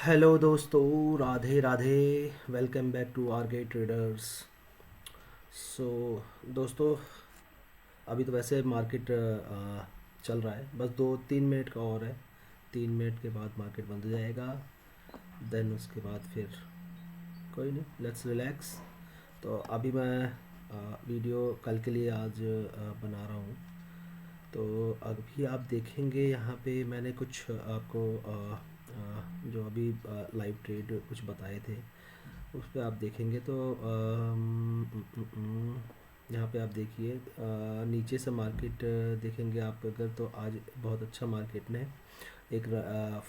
Hello दोस्तों, Radhe Radhe. Welcome back to R K Traders. So दोस्तों, अभी तो वैसे मार्केट चल रहा है, बस 2-3 मिनट का और है। 3 मिनट के बाद मार्केट बंद हो जाएगा। देन उसके बाद फिर कोई नहीं, लेट्स रिलैक्स। तो अभी मैं वीडियो कल के लिए आज बना रहा हूँ। तो अभी आप देखेंगे यहाँ पे मैंने कुछ आपको जो अभी लाइव ट्रेड कुछ बताए थे, उस पर आप देखेंगे तो यहाँ पे आप देखिए, नीचे से मार्केट देखेंगे आप अगर, तो आज बहुत अच्छा मार्केट ने एक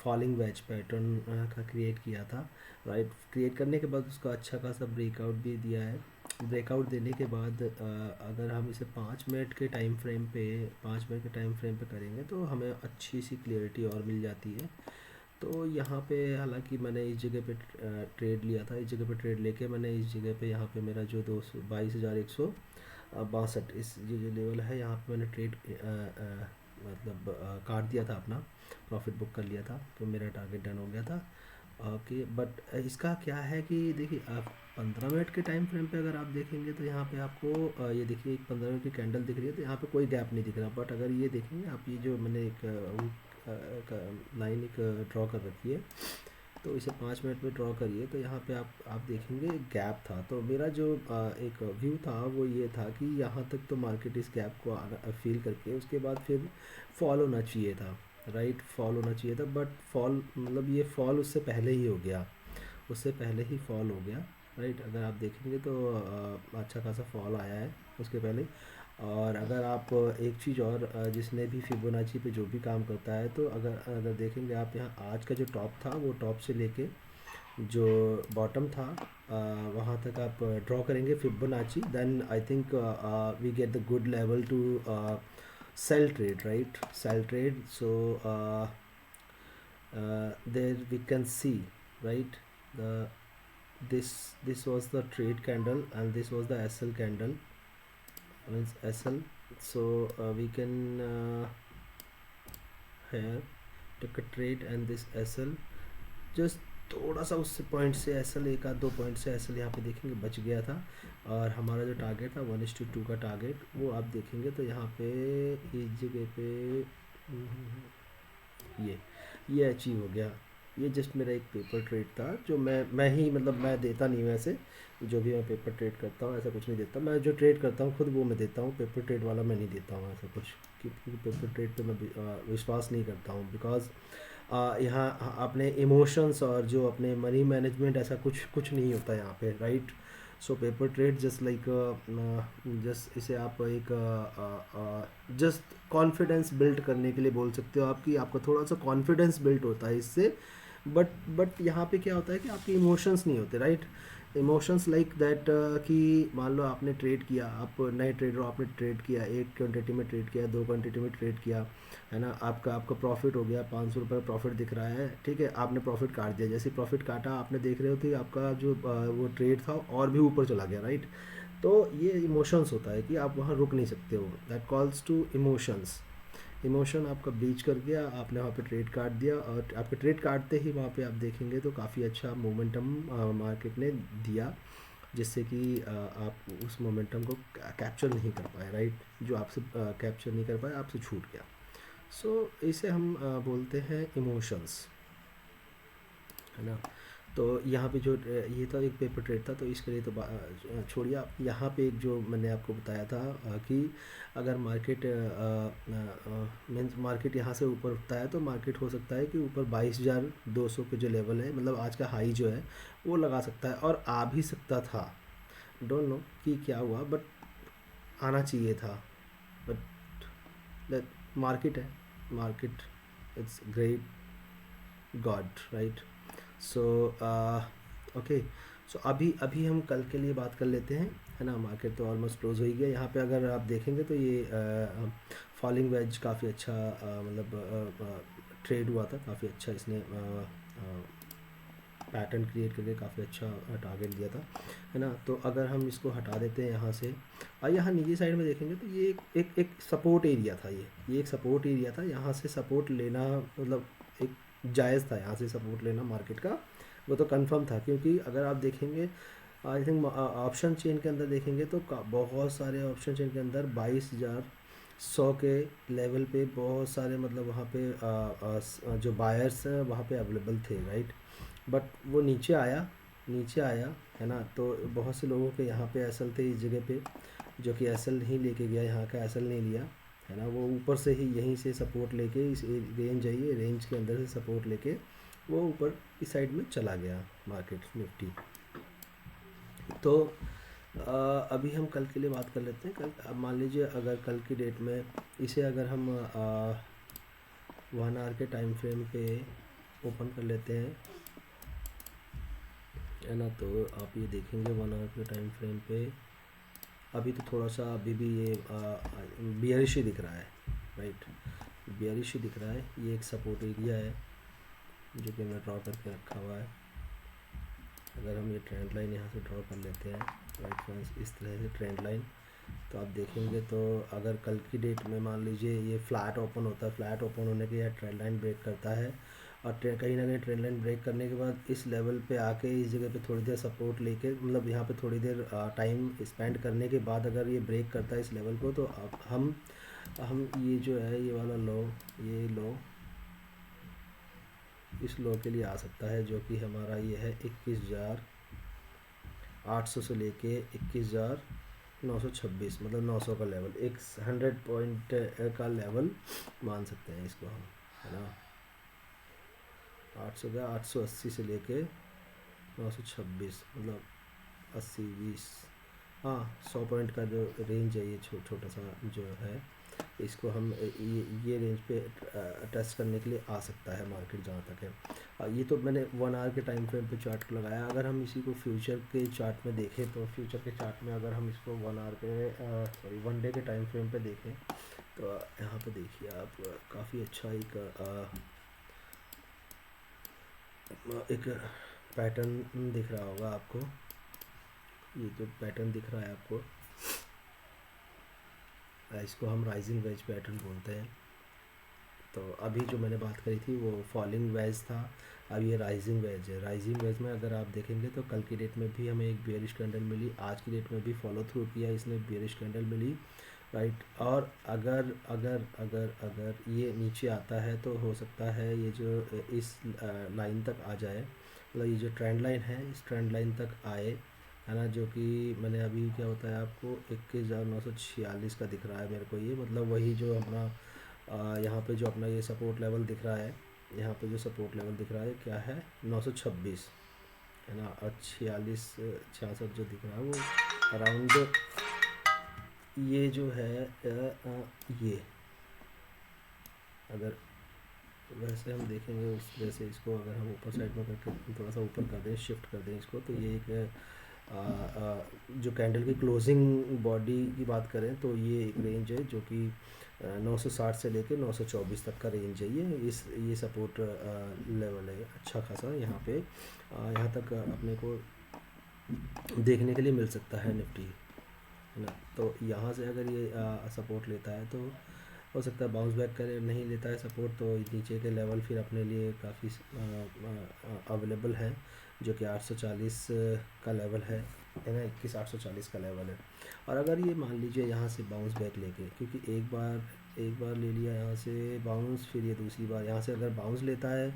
फॉलिंग वेज पैटर्न का क्रिएट किया था। राइट, क्रिएट करने के बाद उसका अच्छा खासा ब्रेकआउट भी दिया है। ब्रेकआउट देने के बाद अगर हम इसे 5 मिनट के टाइम फ्रेम पे 5 मिनट के टाइम फ्रेम पे करेंगे तो हमें अच्छी सी क्लियरिटी और मिल जाती है। तो यहाँ पे हालांकि मैंने इस जगह पे ट्रेड लिया था, इस जगह पे ट्रेड लेके मैंने इस जगह पे यहाँ पे मेरा जो 22,162 इस जो लेवल है, यहाँ पे मैंने ट्रेड मतलब काट दिया था, अपना प्रॉफिट बुक कर लिया था, तो मेरा टारगेट डन हो गया था। ओके, बट इसका क्या है कि देखिए, आप 15 मिनट के टाइम फ्रेम पे अगर आप देखेंगे तो यहाँ पे आपको ये देखिए एक 15 मिनट की कैंडल दिख रही है, तो यहाँ पे कोई गैप नहीं दिख रहा। बट अगर ये देखेंगे आप, ये जो मैंने एक लाइन एक ड्रॉ कर रखी है, तो इसे 5 मिनट में ड्रॉ करिए, तो यहाँ पे आप देखेंगे गैप था। तो मेरा जो एक व्यू था वो ये था कि यहाँ तक तो मार्केट इस गैप को फील करके उसके बाद फिर फॉल होना चाहिए था। राइट, फॉल होना चाहिए था, बट फॉल मतलब ये फॉल उससे पहले ही हो गया, उससे पहले ही फॉल हो गया। राइट, अगर आप देखेंगे तो अच्छा खासा फॉल आया है उसके पहले। और अगर आप एक चीज़ और, जिसने भी फिबोनाची पे जो भी काम करता है, तो अगर अगर देखेंगे आप, यहाँ आज का जो टॉप था वो टॉप से लेके जो बॉटम था वहाँ तक आप ड्रॉ करेंगे Fibonacci, then I think we get the good level to sell trade, right? Sell trade. So there we can see, right, the this was the trade candle and this was the SL candle, means SL. So we can here take a trade and this SL just थोड़ा सा उस point से S L, एक आध दो point से S L यहाँ पे देखेंगे बच गया था। और हमारा जो टारगेट था 1:2 का टारगेट, वो आप देखेंगे तो यहाँ पे इस जगह पे ये अचीव हो गया। ये जस्ट मेरा एक पेपर ट्रेड था, जो मैं ही मतलब मैं देता नहीं हूँ ऐसे, जो भी मैं पेपर ट्रेड करता हूँ ऐसा कुछ नहीं देता। मैं जो ट्रेड करता हूँ खुद वो मैं देता हूँ, पेपर ट्रेड वाला मैं नहीं देता हूँ ऐसा कुछ, क्योंकि पेपर ट्रेड पे मैं विश्वास नहीं करता हूँ। बिकॉज यहाँ अपने इमोशंस और जो अपने मनी मैनेजमेंट, ऐसा कुछ कुछ नहीं होता यहाँ पे। Right, so paper trade just like, just इसे आप एक जस्ट कॉन्फिडेंस बिल्ड करने के लिए बोल सकते हो आप, कि आपका थोड़ा सा कॉन्फिडेंस बिल्ड होता है इससे। बट यहाँ पे क्या होता है कि आपके इमोशंस नहीं होते। राइट, इमोशंस लाइक दैट, कि मान लो आपने ट्रेड किया, आप नए ट्रेडर हो, आपने ट्रेड किया, एक क्वांटिटी में ट्रेड किया, दो क्वांटिटी में ट्रेड किया, है ना, आपका आपका प्रॉफिट हो गया, 500 रुपये प्रॉफिट दिख रहा है, ठीक है, आपने प्रॉफिट काट दिया। जैसे प्रॉफिट काटा, आपने देख रहे हो कि आपका जो वो ट्रेड था और भी ऊपर चला गया। राइट, तो ये इमोशंस होता है कि आप वहाँ रुक नहीं सकते हो, that calls to emotions. Emotion आपका ब्रीच कर गया, आपने वहाँ पे ट्रेड काट दिया, और आपके ट्रेड काटते ही वहाँ पे आप देखेंगे तो काफ़ी अच्छा मोमेंटम मार्केट ने दिया, जिससे कि आप उस मोमेंटम को कैप्चर नहीं कर पाए। राइट, जो आपसे कैप्चर नहीं कर पाए, आपसे छूट गया। सो इसे हम बोलते हैं इमोशंस, है ना। तो यहाँ पे जो ये था एक पेपर ट्रेड था, तो इसके लिए तो छोड़िए आप। यहाँ पे एक जो मैंने आपको बताया था कि अगर मार्केट मीन्स मार्केट यहाँ से ऊपर उठता है, तो मार्केट हो सकता है कि ऊपर 22,200 के जो लेवल है, मतलब आज का हाई जो है, वो लगा सकता है, और आ भी सकता था। डोंट नो कि क्या हुआ, बट आना चाहिए था। बट मार्केट है, market it's great god. Right, so okay. So अभी अभी हम कल के लिए बात कर लेते हैं, है ना। मार्केट तो ऑलमोस्ट क्लोज हो ही गया। यहाँ पे अगर आप देखेंगे तो ये फॉलिंग वेज काफ़ी अच्छा मतलब ट्रेड हुआ था, काफ़ी अच्छा इसने पैटर्न क्रिएट करके काफ़ी अच्छा टारगेट दिया था, है ना। तो अगर हम इसको हटा देते हैं यहाँ से, और यहाँ नीचे साइड में देखेंगे तो ये एक सपोर्ट एरिया था, ये एक सपोर्ट एरिया था। यहाँ से सपोर्ट लेना मतलब एक जायज़ था यहाँ से सपोर्ट लेना मार्केट का, वो तो कंफर्म था। क्योंकि अगर आप देखेंगे आई थिंक ऑप्शन चेन के अंदर देखेंगे तो बहुत सारे ऑप्शन चेन के अंदर 22,100 के लेवल पे बहुत सारे मतलब वहाँ पे जो बायर्स हैं वहाँ पे अवेलेबल थे, राइट। बट वो नीचे आया है ना, तो बहुत से लोगों के यहाँ पे एसएल थे इस जगह पे, जो कि एसएल नहीं लेके गया, यहाँ का एसएल नहीं लिया है ना। वो ऊपर से ही यहीं से सपोर्ट लेके इस रेंज आई है, रेंज के अंदर से सपोर्ट लेके वो ऊपर इस साइड में चला गया मार्केट निफ्टी। तो अभी हम कल के लिए बात कर लेते हैं। कल अब मान लीजिए अगर कल की डेट में इसे अगर हम 1 आवर के टाइम फ्रेम पे ओपन कर लेते हैं, है ना, तो आप ये देखेंगे 1 आवर के टाइम फ्रेम पे अभी तो थोड़ा सा अभी भी ये बियरिश ही दिख रहा है, राइट, बियरिश ही दिख रहा है। ये एक सपोर्ट एरिया है जो कि मैं ड्रॉ करके रखा हुआ है। अगर हम ये ट्रेंड लाइन यहाँ से ड्रॉ कर लेते हैं, राइट फ्रेंड्स, इस तरह से ट्रेंड लाइन, तो आप देखेंगे तो अगर कल की डेट में मान लीजिए ये फ्लैट ओपन होता है, फ्लैट ओपन होने के बाद ट्रेंड लाइन ब्रेक करता है और कहीं ना कहीं ट्रेंड लाइन ब्रेक करने के बाद इस लेवल पे आके इस जगह पे थोड़ी देर सपोर्ट लेके मतलब यहाँ पे थोड़ी देर टाइम स्पेंड करने के बाद अगर ये ब्रेक करता है इस लेवल को, तो अब हम ये जो है ये वाला लो, ये लो इस लो के लिए आ सकता है, जो कि हमारा ये है 21,800 से लेके 21,926, मतलब 900 का लेवल, एक 100 पॉइंट का लेवल मान सकते हैं इसको हम, है ना। 800 का 880 से लेके 926, मतलब 80-20, हाँ 100 पॉइंट का जो रेंज है ये छोटा सा जो है, इसको हम ये रेंज पे टच करने के लिए आ सकता है मार्केट जहाँ तक है। ये तो मैंने 1 आवर के टाइम फ्रेम पे चार्ट लगाया। अगर हम इसी को फ्यूचर के चार्ट में देखें तो फ्यूचर के चार्ट में अगर हम इसको 1 आवर के सॉरी 1 डे के टाइम फ्रेम पे देखें तो यहाँ पे देखिए आप काफ़ी अच्छा एक पैटर्न दिख रहा होगा आपको। ये जो पैटर्न दिख रहा है आपको, इसको हम राइजिंग वेज पैटर्न बोलते हैं। तो अभी जो मैंने बात करी थी वो फॉलिंग वेज था, अब ये राइजिंग वेज है। राइजिंग वेज में अगर आप देखेंगे तो कल की डेट में भी हमें एक बियरिश कैंडल मिली, आज की डेट में भी फॉलो थ्रू किया इसने, बियरिश कैंडल मिली, राइट। और अगर अगर अगर अगर ये नीचे आता है तो हो सकता है ये जो इस लाइन तक आ जाए, मतलब ये जो ट्रेंड लाइन है इस ट्रेंड लाइन तक आए, है ना, जो कि मैंने अभी क्या होता है आपको 21,946 का दिख रहा है मेरे को, ये मतलब वही जो अपना यहाँ पे जो अपना ये सपोर्ट लेवल दिख रहा है, यहाँ पे जो सपोर्ट लेवल दिख रहा है क्या है 926, है ना, और 46-66 जो दिख रहा है वो अराउंड ये जो है ये अगर वैसे हम देखेंगे उस तरह से इसको अगर हम ऊपर साइड में करके थोड़ा सा ऊपर कर दें, शिफ्ट कर दें इसको, तो ये एक जो कैंडल की क्लोजिंग बॉडी की बात करें तो ये एक रेंज है जो कि 960 से लेके 924 तक का रेंज है। ये सपोर्ट लेवल है अच्छा खासा, यहाँ पे यहाँ तक अपने को देखने के लिए मिल सकता है निफ्टी, है ना। तो यहाँ से अगर ये सपोर्ट लेता है तो हो सकता है बाउंस बैक करे, नहीं लेता है सपोर्ट तो नीचे के लेवल फिर अपने लिए काफ़ी अवेलेबल हैं, जो कि 840 का लेवल है ना, 21,840 का लेवल है। और अगर ये मान लीजिए यहाँ से बाउंस बैक लेके, क्योंकि एक बार ले लिया यहाँ से बाउंस, फिर ये दूसरी बार यहाँ से अगर बाउंस लेता है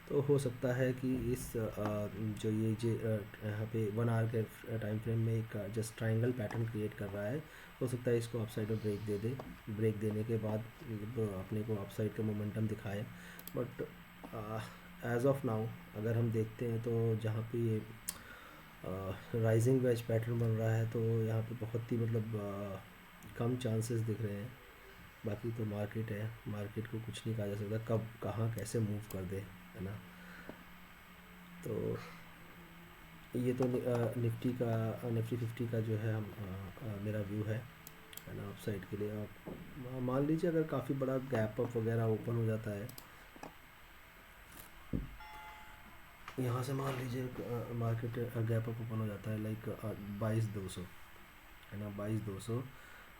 तो हो सकता है कि इस जो ये जो यहाँ पे 1 आवर के टाइम फ्रेम में एक जस्ट ट्रायंगल पैटर्न क्रिएट कर रहा है, हो सकता है इसको अपसाइड में ब्रेक दे दे, ब्रेक देने के बाद अपने को अपसाइड का मोमेंटम दिखाए। बट एज ऑफ नाउ अगर हम देखते हैं तो जहाँ पे ये राइजिंग वेज पैटर्न बन रहा है तो यहाँ पे बहुत ही मतलब कम चांसेस दिख रहे हैं। बाकी तो मार्केट है, मार्केट को कुछ नहीं कहा जा सकता कब कहाँ कैसे मूव कर दे, है ना। तो ये तो निफ्टी 50 का जो है हम मेरा व्यू है ना अपसाइड के लिए। आप मान लीजिए अगर काफ़ी बड़ा गैप अप वगैरह ओपन हो जाता है यहाँ से, मान लीजिए मार्केट गैप अप ओपन हो जाता है लाइक 22,200, है ना, 22,200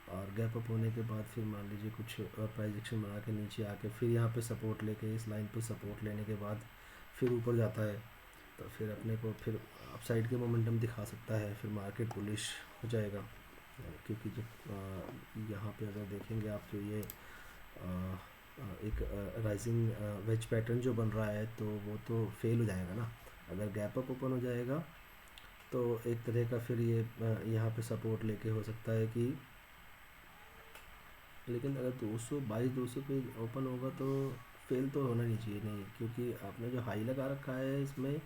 और गैप अप होने के बाद फिर मान लीजिए कुछ प्राइस एक्शन बना के नीचे आके फिर यहाँ पे सपोर्ट लेके इस लाइन पे सपोर्ट लेने के बाद फिर ऊपर जाता है, तो फिर अपने को फिर अपसाइड के मोमेंटम दिखा सकता है, फिर मार्केट बुलिश हो जाएगा। क्योंकि जब यहाँ पे अगर देखेंगे आप तो ये एक राइजिंग वेज पैटर्न जो बन रहा है तो वो तो फेल हो जाएगा ना। अगर गैप अप ओपन हो जाएगा तो एक तरह का फिर ये यहाँ पे सपोर्ट लेके हो सकता है कि, लेकिन अगर 200 पे ओपन होगा तो फेल तो होना नहीं चाहिए, नहीं, क्योंकि आपने जो हाई लगा रखा है इसमें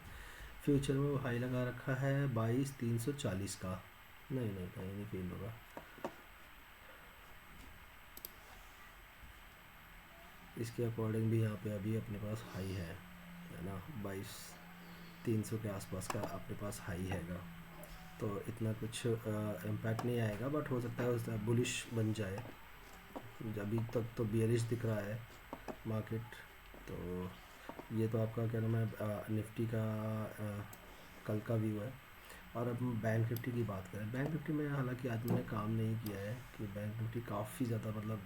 फ्यूचर में, वो हाई लगा रखा है 22,340 का, नहीं नहीं कहीं नहीं फेल होगा। इसके अकॉर्डिंग भी यहाँ पे अभी अपने पास हाई है ना, 22,300 के आसपास का अपने पास हाई हैगा। तो इतना कुछ इम्पैक्ट नहीं आएगा, बट हो सकता है उस बुलिश बन जाए। अभी तक तो बियरिश दिख रहा है मार्केट। तो ये तो आपका क्या नाम है निफ्टी का कल का व्यू है। और अब हम बैंक निफ्टी की बात करें, बैंक निफ्टी में हालांकि आज मैंने काम नहीं किया है कि बैंक निफ्टी काफ़ी ज़्यादा मतलब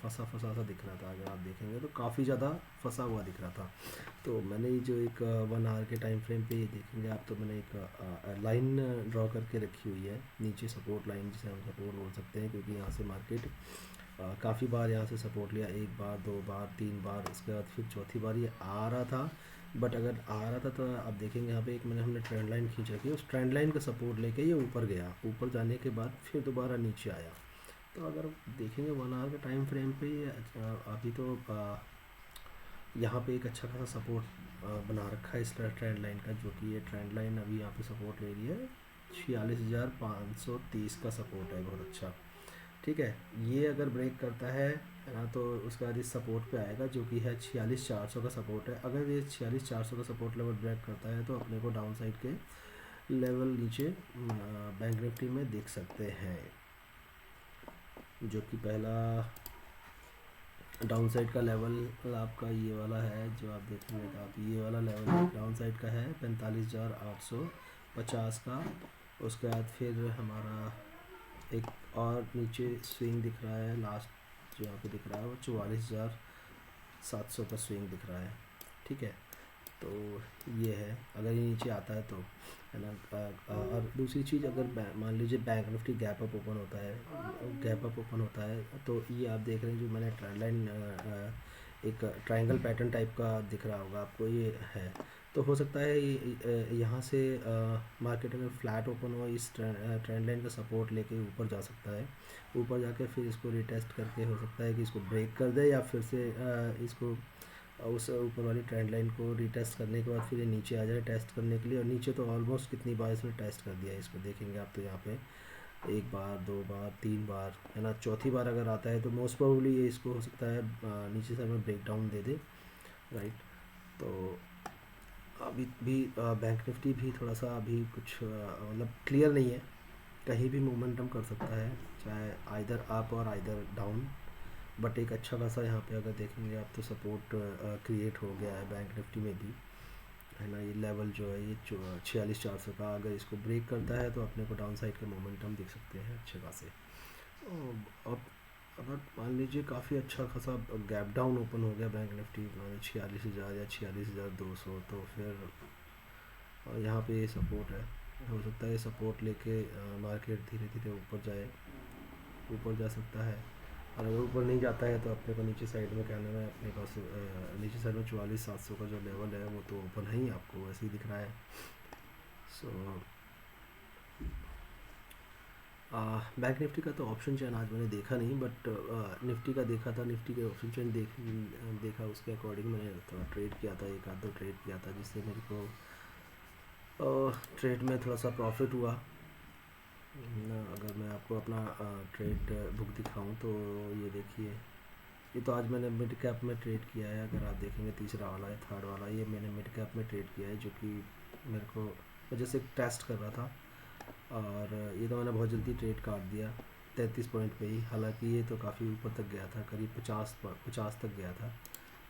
फंसा फंसा सा दिख रहा था। अगर आप देखेंगे तो काफ़ी ज़्यादा फंसा हुआ दिख रहा था। तो मैंने ये जो एक 1 आवर के टाइम फ्रेम पे ये देखेंगे आप, तो मैंने एक लाइन ड्रॉ करके रखी हुई है नीचे, सपोर्ट लाइन जिसे हम सपोर्ट बोल सकते हैं, क्योंकि यहाँ से मार्केट काफ़ी बार यहाँ से सपोर्ट लिया, 1 बार 2 बार 3 बार, उसके बाद फिर चौथी बार ये आ रहा था। बट अगर आ रहा था तो आप देखेंगे यहाँ पे एक मैंने हमने ट्रेंड लाइन खींच रखी है, उस ट्रेंड लाइन का सपोर्ट लेके ये ऊपर गया, ऊपर जाने के बाद फिर दोबारा नीचे आया। तो अगर देखेंगे 1 आवर के टाइम फ्रेम पे ये अभी तो यहाँ पे एक अच्छा खासा सपोर्ट बना रखा है इस ट्रेंड लाइन का, जो कि ये ट्रेंड लाइन अभी यहाँ पे सपोर्ट ले रही है, 46,530 का सपोर्ट है, बहुत अच्छा। ठीक है, ये अगर ब्रेक करता है ना, तो उसके बाद इस सपोर्ट पे आएगा जो कि है 46,400 का सपोर्ट है। अगर ये 46,400 का सपोर्ट लेवल ब्रेक करता है तो अपने को डाउन साइड के लेवल नीचे बैंक निफ्टी में देख सकते हैं, जो कि पहला डाउन साइड का लेवल आपका ये वाला है, जो आप देखेंगे तो आप ये वाला लेवल डाउन साइड का है 45,850 का। उसके बाद फिर हमारा एक और नीचे स्विंग दिख रहा है, लास्ट जो यहाँ पे दिख रहा है वो 44,700 का स्विंग दिख रहा है। ठीक है, तो ये है अगर ये नीचे आता है तो, है ना। और दूसरी चीज़, अगर मान लीजिए bank Nifty gap up open होता है, तो ये आप देख रहे हैं जो मैंने ट्रेंड लाइन एक ट्रायंगल पैटर्न टाइप का दिख रहा होगा आपको, ये है। तो हो सकता है यहाँ से मार्केट अगर फ्लैट ओपन हो, इस ट्रेंड लाइन का सपोर्ट लेके ऊपर जा सकता है, ऊपर जाके फिर इसको रिटेस्ट करके हो सकता है कि इसको ब्रेक कर दे, या फिर से इसको उस ऊपर वाली ट्रेंड लाइन को रिटेस्ट करने के बाद फिर ये नीचे आ जाए टेस्ट करने के लिए। और नीचे तो ऑलमोस्ट कितनी बार इसने टेस्ट कर दिया है, इसको देखेंगे आप तो यहाँ पे 1 बार 2 बार 3 बार, है ना। चौथी बार अगर आता है तो मोस्ट प्रोबेबली ये इसको हो सकता है नीचे से हमें ब्रेक डाउन दे दे, राइट। तो अभी भी बैंक निफ्टी भी थोड़ा सा अभी कुछ मतलब क्लियर नहीं है, कहीं भी मोमेंटम कर सकता है, चाहे आइदर अप और आइदर डाउन। बट एक अच्छा खासा यहाँ पे अगर देखेंगे आप तो सपोर्ट क्रिएट हो गया है बैंक निफ्टी में भी, है ना। ये लेवल जो है ये 46,400 का, अगर इसको ब्रेक करता है तो अपने को डाउन साइड के मोमेंटम देख सकते हैं अच्छे खासे। अब अगर मान लीजिए काफ़ी अच्छा खासा गैप डाउन ओपन हो गया बैंक निफ्टी, मान 46,000 या 46,200, तो फिर यहाँ पे ये सपोर्ट है, हो सकता है ये सपोर्ट लेके मार्केट धीरे धीरे ऊपर जाए, ऊपर जा सकता है। और अगर ऊपर नहीं जाता है तो अपने को नीचे साइड में क्या नाम है, अपने पास नीचे साइड में 44,700 का जो लेवल है वो तो ओपन है ही, आपको वैसे ही दिख रहा है। सो बैंक निफ्टी का तो ऑप्शन चैन आज मैंने देखा नहीं, बट निफ्टी का देखा था, निफ्टी के ऑप्शन चैन देखा, उसके अकॉर्डिंग मैंने थोड़ा ट्रेड किया था, एक आध दो ट्रेड किया था, जिससे मेरे को ट्रेड में थोड़ा सा प्रॉफिट हुआ ना। अगर मैं आपको अपना ट्रेड बुक दिखाऊं तो ये देखिए, ये तो आज मैंने मिड कैप में ट्रेड किया है। अगर आप देखेंगे तीसरा वाला है, थर्ड वाला, ये मैंने मिड कैप में ट्रेड किया है, जो कि मेरे को वजह से टेस्ट कर रहा था। और ये तो मैंने बहुत जल्दी ट्रेड काट दिया 33 पॉइंट पे ही, हालांकि ये तो काफ़ी ऊपर तक गया था, करीब 50 तक गया था।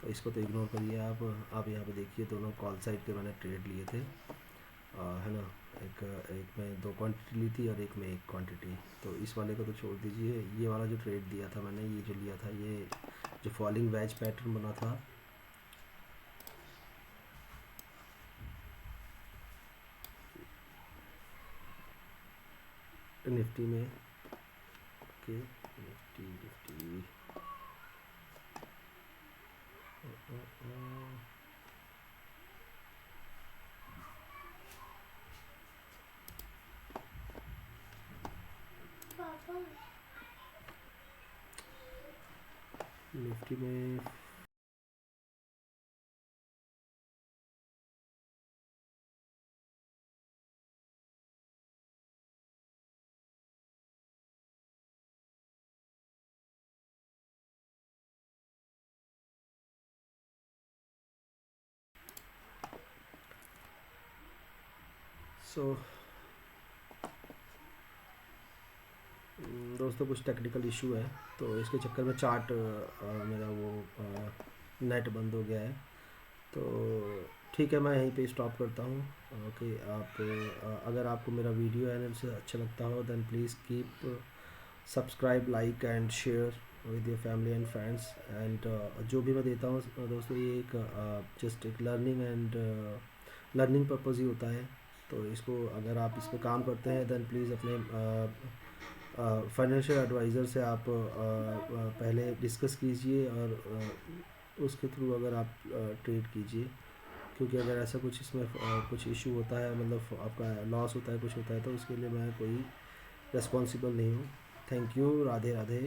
तो इसको तो इग्नोर करिए आप यहाँ पे देखिए दोनों कॉल साइड के मैंने ट्रेड लिए थे, है ना। एक एक में 2 क्वांटिटी ली थी और एक में 1 क्वांटिटी। तो इस वाले को तो छोड़ दीजिए। ये वाला जो ट्रेड दिया था मैंने, ये जो लिया था, ये जो फॉलिंग वेज पैटर्न बना था, निफ्टी में। ओके, निफ्टी निफ्टी निफ्टी में सो दोस्तों कुछ टेक्निकल इशू है, तो इसके चक्कर में चार्ट मेरा वो नेट बंद हो गया है। तो ठीक है, मैं यहीं पे स्टॉप करता हूँ। ओके, आप अगर आपको मेरा वीडियो एनालिसिस अच्छा लगता हो, then please keep subscribe, like and share with your family and friends. And जो भी मैं देता हूँ दोस्तों, ये एक जस्ट एक लर्निंग एंड लर्निंग पर्पज़ ही होता है। तो इसको अगर आप इस पे काम करते हैं, देन प्लीज़ अपने फाइनेंशियल एडवाइज़र से आप पहले डिस्कस कीजिए, और उसके थ्रू अगर आप ट्रेड कीजिए। क्योंकि अगर ऐसा कुछ इसमें कुछ इशू होता है, मतलब आपका लॉस होता है, कुछ होता है, तो उसके लिए मैं कोई रिस्पॉन्सिबल नहीं हूँ। Thank you. राधे राधे।